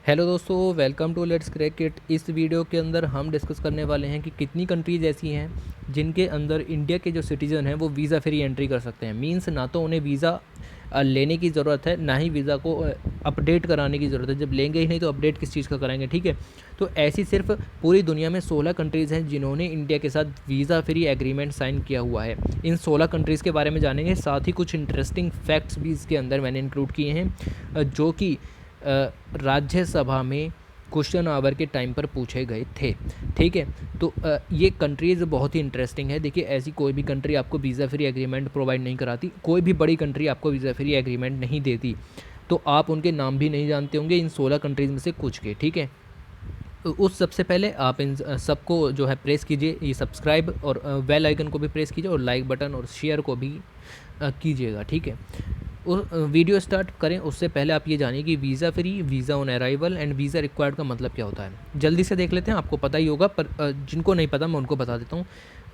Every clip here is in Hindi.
हेलो दोस्तों, welcome to let's crack it. इस वीडियो के अंदर हम डिस्कस करने वाले हैं कि कितनी कंट्रीज़ ऐसी हैं जिनके अंदर इंडिया के जो सिटीज़न हैं वो वीज़ा फ्री एंट्री कर सकते हैं। मींस ना तो उन्हें वीज़ा लेने की ज़रूरत है, ना ही वीज़ा को अपडेट कराने की ज़रूरत है। जब लेंगे ही नहीं तो अपडेट किस चीज़ का कराएंगे, ठीक है। तो ऐसी सिर्फ पूरी दुनिया में 16 कंट्रीज़ हैं जिन्होंने इंडिया के साथ वीज़ा फ्री एग्रीमेंट साइन किया हुआ है। इन 16 कंट्रीज़ के बारे में जानेंगे, साथ ही कुछ इंटरेस्टिंग फैक्ट्स भी इसके अंदर मैंने इंक्लूड किए हैं जो कि राज्यसभा में क्वेश्चन आवर के टाइम पर पूछे गए थे, ठीक है। तो ये कंट्रीज़ बहुत ही इंटरेस्टिंग है। देखिए, ऐसी कोई भी कंट्री आपको वीज़ा फ्री एग्रीमेंट प्रोवाइड नहीं कराती, कोई भी बड़ी कंट्री आपको वीज़ा फ्री एग्रीमेंट नहीं देती। तो आप उनके नाम भी नहीं जानते होंगे, इन 16 कंट्रीज़ में से कुछ के, ठीक है। तो उस सबसे पहले आप इन सबको जो है प्रेस कीजिए, ये सब्सक्राइब और बेल आइकन को भी प्रेस कीजिए और लाइक बटन और शेयर को भी कीजिएगा, ठीक है। वीडियो स्टार्ट करें उससे पहले आप ये जानिए कि visa free, visa on arrival and visa required का मतलब क्या होता है। जल्दी से देख लेते हैं, आपको पता ही होगा, पर जिनको नहीं पता मैं उनको बता देता हूँ।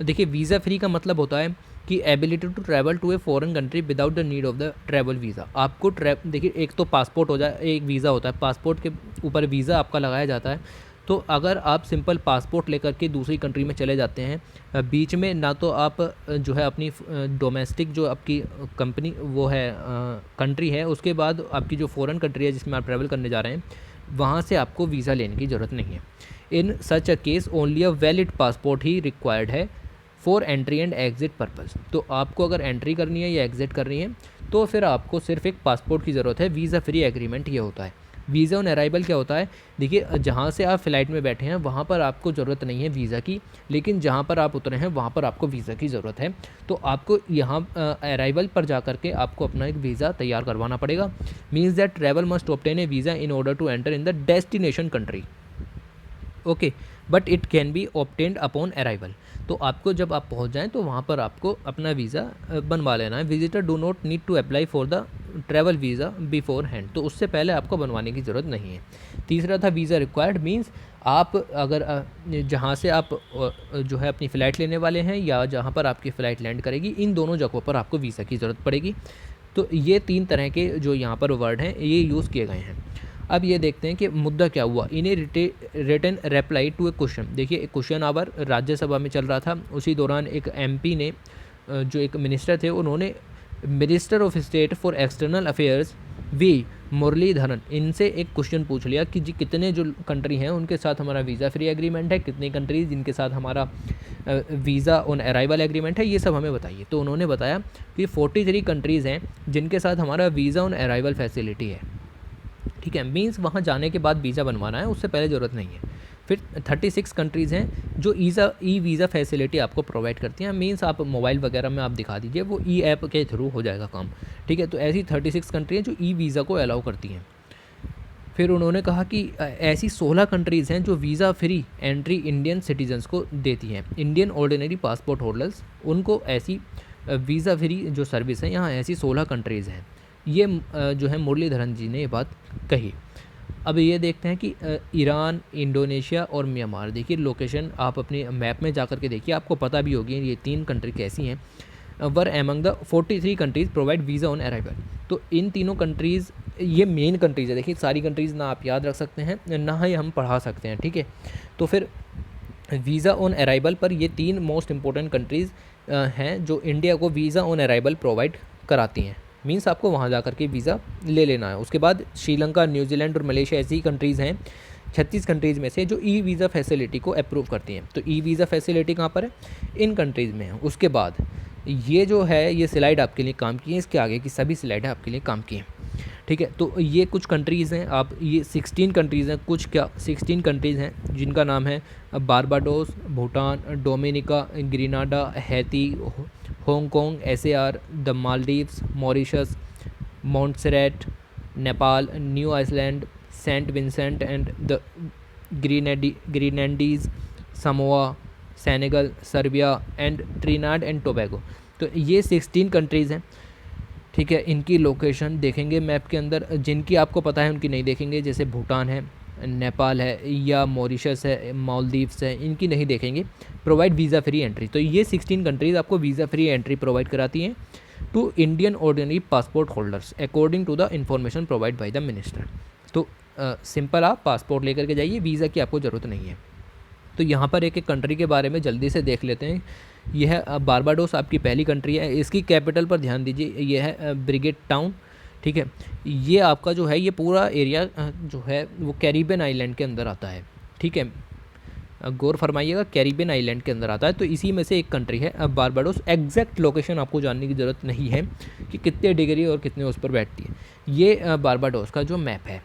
देखिए, वीज़ा फ्री का मतलब होता है कि ability to travel to a foreign country without the need of the travel visa. आपको देखिए, एक तो पासपोर्ट हो जाए, एक वीज़ा होता है, पासपोर्ट के ऊपर वीज़ा आपका लगाया जाता है। तो अगर आप सिंपल पासपोर्ट लेकर के दूसरी कंट्री में चले जाते हैं, बीच में ना तो आप जो है अपनी डोमेस्टिक जो आपकी कंपनी वो है कंट्री है, उसके बाद आपकी जो फॉरेन कंट्री है जिसमें आप ट्रैवल करने जा रहे हैं, वहाँ से आपको वीज़ा लेने की ज़रूरत नहीं है। In such a case only a valid passport ही रिक्वायर्ड है for entry and exit purpose. तो आपको अगर एंट्री करनी है या एग्ज़िट करनी है तो फिर आपको सिर्फ एक पासपोर्ट की ज़रूरत है। वीज़ा फ्री एग्रीमेंट ये होता है। वीज़ा ऑन अराइवल क्या होता है? देखिए, जहाँ से आप फ़्लाइट में बैठे हैं वहाँ पर आपको ज़रूरत नहीं है वीज़ा की, लेकिन जहाँ पर आप उतरे हैं वहाँ पर आपको वीज़ा की ज़रूरत है। तो आपको यहाँ अराइवल पर जा कर के आपको अपना एक वीज़ा तैयार करवाना पड़ेगा। Means that travel must obtain a visa in order to enter in the destination country, okay, but it can be obtained upon arrival. तो आपको जब आप पहुंच जाएं तो वहाँ पर आपको अपना वीज़ा बनवा लेना है। Visitor do not need to apply for the travel visa beforehand, तो उससे पहले आपको बनवाने की ज़रूरत नहीं है। तीसरा था वीज़ा रिक्वायर्ड, मीन्स आप अगर जहाँ से आप जो है अपनी फ़्लाइट लेने वाले हैं या जहाँ पर आपकी फ़्लाइट लैंड करेगी, इन दोनों जगहों पर आपको वीज़ा की ज़रूरत पड़ेगी। तो ये 3 तरह के जो यहाँ पर वर्ड हैं ये यूज़ किए गए हैं। अब ये देखते हैं कि मुद्दा क्या हुआ। In a written reply to a question. देखिए, एक क्वेश्चन आवर राज्यसभा में चल रहा था, उसी दौरान एक एमपी ने जो एक मिनिस्टर थे उन्होंने minister of state for external affairs V Muraleedharan इनसे एक क्वेश्चन पूछ लिया कि जी कितने जो कंट्री हैं उनके साथ हमारा वीज़ा फ्री एग्रीमेंट है, कितनी कंट्रीज़ जिनके साथ हमारा वीज़ा ऑन अराइवल एग्रीमेंट है, ये सब हमें बताइए। तो उन्होंने बताया कि 43 कंट्रीज़ हैं जिनके साथ हमारा वीज़ा ऑन अराइवल फैसिलिटी है, ठीक है। मीन्स वहाँ जाने के बाद वीज़ा बनवाना है, उससे पहले ज़रूरत नहीं है। फिर 36 कंट्रीज़ हैं जो ई वीज़ा फैसिलिटी आपको प्रोवाइड करती हैं। मीन्स आप मोबाइल वगैरह में आप दिखा दीजिए, वो ई ऐप के थ्रू हो जाएगा काम, ठीक है। तो ऐसी 36 कंट्री हैं जो ई वीज़ा को अलाउ करती हैं। फिर उन्होंने कहा कि ऐसी 16 कंट्रीज़ हैं जो visa free entry Indian citizens को देती हैं। इंडियन ऑर्डिनरी पासपोर्ट होल्डर्स, उनको ऐसी वीज़ा फ्री जो सर्विस है, यहाँ ऐसी 16 कंट्रीज़ हैं। ये जो है मुरलीधरन जी ने ये बात कही। अब ये देखते हैं कि ईरान, इंडोनेशिया और म्यांमार। देखिए, लोकेशन आप अपने मैप में जा कर के देखिए, आपको पता भी होगी ये 3 कंट्री कैसी हैं। Were among the 43 countries provide visa on arrival. तो इन तीनों कंट्रीज़, ये मेन कंट्रीज़ है। देखिए, सारी कंट्रीज़ ना आप याद रख सकते हैं ना ही हम पढ़ा सकते हैं, ठीक है। तो फिर वीज़ा ऑन अराइवल पर ये 3 मोस्ट इंपॉर्टेंट कंट्रीज़ हैं जो इंडिया को वीज़ा ऑन अराइवल प्रोवाइड कराती हैं। मीन्स आपको वहाँ जा कर के वीज़ा ले लेना है। उसके बाद श्रीलंका, न्यूजीलैंड और मलेशिया ऐसी कंट्रीज़ हैं 36 कंट्रीज़ में से जो ई वीज़ा फैसिलिटी को अप्रूव करती हैं। तो ई वीज़ा फैसिलिटी कहाँ पर है? इन कंट्रीज़ में है। उसके बाद ये जो है ये स्लाइड आपके लिए काम की है, इसके आगे की सभी स्लाइडें आपके लिए काम की हैं, ठीक है। तो ये कुछ कंट्रीज़ हैं, आप ये 16 कंट्रीज़ हैं, कुछ क्या 16 कंट्रीज़ हैं जिनका नाम है Barbados, Bhutan, Dominica, Grenada, Haiti, Hong Kong, SAR, the Maldives, Mauritius, Montserrat, Nepal, New Iceland, Saint Vincent and the Grenadines, Samoa, Senegal, Serbia and Trinidad and Tobago. तो ये 16 कंट्रीज़ हैं, ठीक है। इनकी लोकेशन देखेंगे मैप के अंदर, जिनकी आपको पता है उनकी नहीं देखेंगे, जैसे भूटान है, नेपाल है या मॉरिशस है, मालदीव्स है, इनकी नहीं देखेंगे। प्रोवाइड वीज़ा फ्री एंट्री, तो ये 16 कंट्रीज़ आपको वीज़ा फ्री एंट्री प्रोवाइड कराती हैं to Indian ordinary passport holders according to the information provide by the minister. तो सिंपल आप पासपोर्ट लेकर के जाइए, वीज़ा की आपको ज़रूरत नहीं है। तो यहाँ पर एक एक कंट्री के बारे में जल्दी से देख लेते हैं। यह है बारबाडोस, आपकी पहली कंट्री है। इसकी कैपिटल पर ध्यान दीजिए, यह है ब्रिगेड टाउन, ठीक है। ये आपका जो है ये पूरा एरिया जो है वो कैरिबियन आइलैंड के अंदर आता है, ठीक है। गौर फरमाइएगा, कैरिबियन आइलैंड के अंदर आता है, तो इसी में से एक कंट्री है बारबाडोस। एग्जैक्ट लोकेशन आपको जानने की ज़रूरत नहीं है कि कितने डिग्री और कितने उस पर बैठती है। ये बारबाडोस का जो मैप है।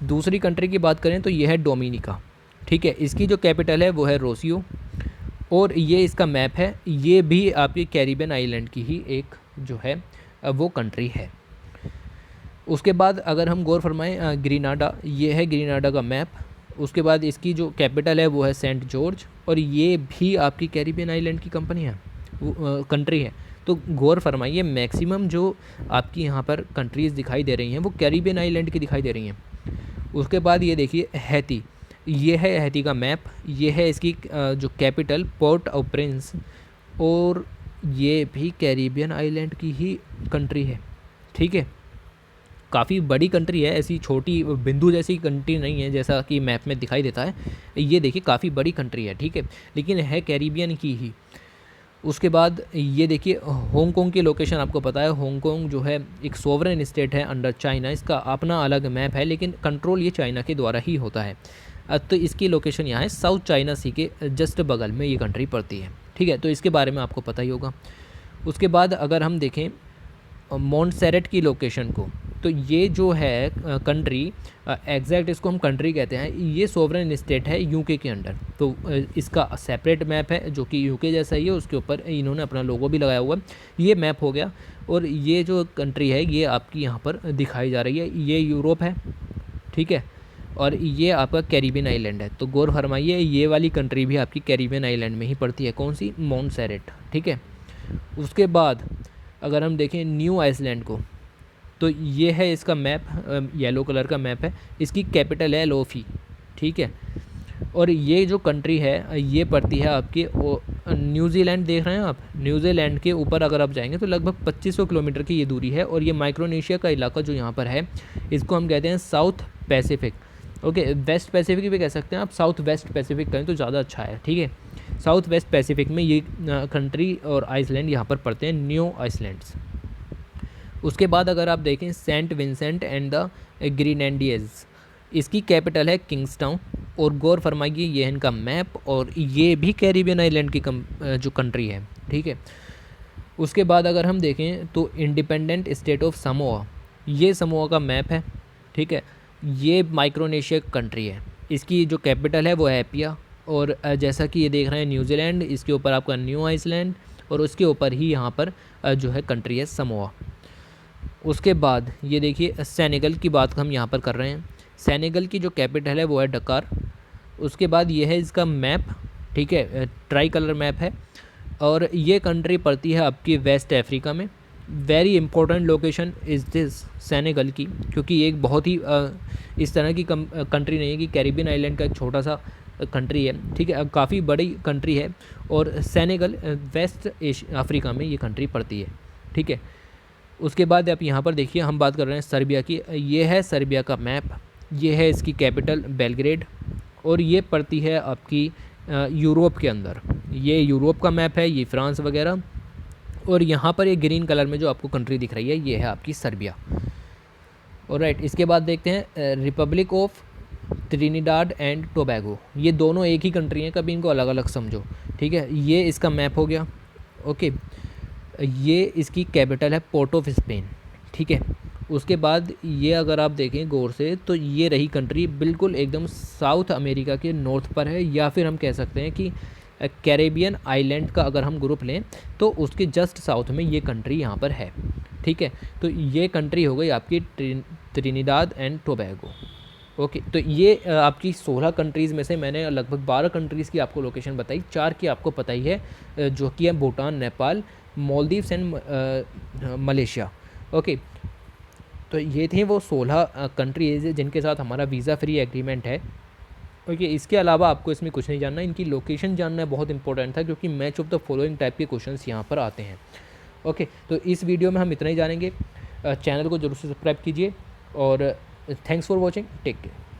दूसरी कंट्री की बात करें तो ये है डोमिनिका, ठीक है। इसकी जो कैपिटल है वो है रोसियो, और ये इसका मैप है। ये भी आपकी कैरिबियन आइलैंड की ही एक जो है वो कंट्री है। उसके बाद अगर हम गौर फरमाएँ, ग्रीनाडा, ये है ग्रीनाडा का मैप। उसके बाद इसकी जो कैपिटल है वो है सेंट जॉर्ज, और ये भी आपकी कैरिबियन आइलैंड की कंपनी है, कंट्री है। तो गौर फरमाइए, मैक्सिमम जो आपकी यहाँ पर कंट्रीज़ दिखाई दे रही हैं वो कैरिबियन आइलैंड की दिखाई दे रही हैं। उसके बाद ये देखिए हैती, ये है हैती का मैप। ये है इसकी जो कैपिटल पोर्ट ऑफ प्रिंस, और ये भी कैरिबियन आइलैंड की ही कंट्री है, ठीक है। काफ़ी बड़ी कंट्री है, ऐसी छोटी बिंदु जैसी कंट्री नहीं है जैसा कि मैप में दिखाई देता है। ये देखिए काफ़ी बड़ी कंट्री है, ठीक है, लेकिन है कैरिबियन की ही। उसके बाद ये देखिए हांगकांग की लोकेशन आपको पता है। हांगकांग जो है एक सोवरेन स्टेट है अंडर चाइना। इसका अपना अलग मैप है, लेकिन कंट्रोल ये चाइना के द्वारा ही होता है। तो इसकी लोकेशन यहाँ है, साउथ चाइना सी के जस्ट बगल में ये कंट्री पड़ती है, ठीक है। तो इसके बारे में आपको पता ही होगा। उसके बाद अगर हम देखें मॉन्टसेरेट की लोकेशन को, तो ये जो है कंट्री, एग्जैक्ट इसको हम कंट्री कहते हैं, ये सोवरेन स्टेट है यूके के अंडर। तो इसका सेपरेट मैप है जो कि यूके जैसा ही है, उसके ऊपर इन्होंने अपना लोगो भी लगाया हुआ है। ये मैप हो गया, और ये जो कंट्री है ये आपकी यहाँ पर दिखाई जा रही है, ये यूरोप है, ठीक है, और ये आपका कैरिबियन आइलैंड है। तो गौर फरमाइए, ये वाली कंट्री भी आपकी कैरिबियन आइलैंड में ही पड़ती है। कौन सी? मॉन्टसेरेट, ठीक है। उसके बाद अगर हम देखें न्यू आइसलैंड को, तो ये है इसका मैप, येलो कलर का मैप है। इसकी कैपिटल है लोफी, ठीक है। और ये जो कंट्री है ये पड़ती है आपके न्यूजीलैंड, देख रहे हैं आप, न्यूजीलैंड के ऊपर अगर आप जाएंगे तो लगभग 2500 किलोमीटर की ये दूरी है। और ये माइक्रोनेशिया का इलाका जो यहाँ पर है, इसको हम कहते हैं South Pacific, okay. West Pacific भी कह सकते हैं आप, साउथ वेस्ट पैसिफिक कहें तो ज़्यादा अच्छा है, ठीक है। साउथ वेस्ट पैसिफिक में ये कंट्री और आइसलैंड यहाँ पर पड़ते हैं, न्यू आइसलैंड्स। उसके बाद अगर आप देखें सेंट विंसेंट एंड द ग्रेनेडियंस, इसकी कैपिटल है किंग्सटाउन। और गौर फरमाइए, ये है इनका मैप, और ये भी कैरिबियन आइलैंड की जो कंट्री है, ठीक है। उसके बाद अगर हम देखें तो इंडिपेंडेंट स्टेट ऑफ समोआ, ये समोआ का मैप है, ठीक है। ये माइक्रोनेशिया कंट्री है। इसकी जो कैपिटल है वो है एपिया, और जैसा कि ये देख रहे हैं न्यूजीलैंड, इसके ऊपर आपका न्यू आइसलैंड, और उसके ऊपर ही यहाँ पर जो है कंट्री है समोआ। उसके बाद ये देखिए सेनेगल की बात हम यहाँ पर कर रहे हैं। सेनेगल की जो कैपिटल है वो है डकार। उसके बाद ये है इसका मैप, ठीक है, ट्राई कलर मैप है, और ये कंट्री पड़ती है आपकी वेस्ट अफ्रीका में। Very important location is this Senegal की, क्योंकि ये एक बहुत ही इस तरह की कंट्री नहीं है कि कैरिबियन आइलैंड का एक छोटा सा कंट्री है, ठीक है, काफ़ी बड़ी कंट्री है। और सेनेगल वेस्ट अफ्रीका में ये कंट्री पड़ती है, ठीक है। उसके बाद आप यहाँ पर देखिए, हम बात कर रहे हैं सर्बिया की। ये है सर्बिया का मैप, ये है इसकी कैपिटल बेलग्रेड, और ये पड़ती है आपकी यूरोप के अंदर। ये यूरोप का मैप है, ये फ्रांस वगैरह। और यहाँ पर ये ग्रीन कलर में जो आपको कंट्री दिख रही है, ये है आपकी सर्बिया। और राइट, इसके बाद देखते हैं रिपब्लिक ऑफ त्रिनिडाद एंड टोबैगो। ये दोनों एक ही कंट्री हैं, कभी इनको अलग अलग समझो, ठीक है। ये इसका मैप हो गया, ओके। ये इसकी कैपिटल है पोर्ट ऑफ स्पेन, ठीक है। उसके बाद ये अगर आप देखें गौर से, तो ये रही कंट्री बिल्कुल एकदम साउथ अमेरिका के नॉर्थ पर है, या फिर हम कह सकते हैं कि कैरेबियन आइलैंड का अगर हम ग्रुप लें तो उसके जस्ट साउथ में ये कंट्री यहाँ पर है, ठीक है। तो ये कंट्री हो गई आपकी त्रिनिदाद एंड टोबैगो, ओके। तो ये आपकी 16 कंट्रीज़ में से मैंने लगभग 12 कंट्रीज़ की आपको लोकेशन बताई, 4 की आपको पता ही है, जो कि है Bhutan, Nepal, Maldives and Malaysia, okay. तो ये थे वो 16 कंट्रीज़ जिनके साथ हमारा वीज़ा फ्री एग्रीमेंट है, ओके। इसके अलावा आपको इसमें कुछ नहीं जानना, इनकी लोकेशन जानना बहुत इंपॉर्टेंट था, क्योंकि match of the following type के क्वेश्चंस यहाँ पर आते हैं, ओके। तो इस वीडियो में हम इतना ही जानेंगे। चैनल को जरूर से सब्सक्राइब कीजिए, और thanks for watching, take care.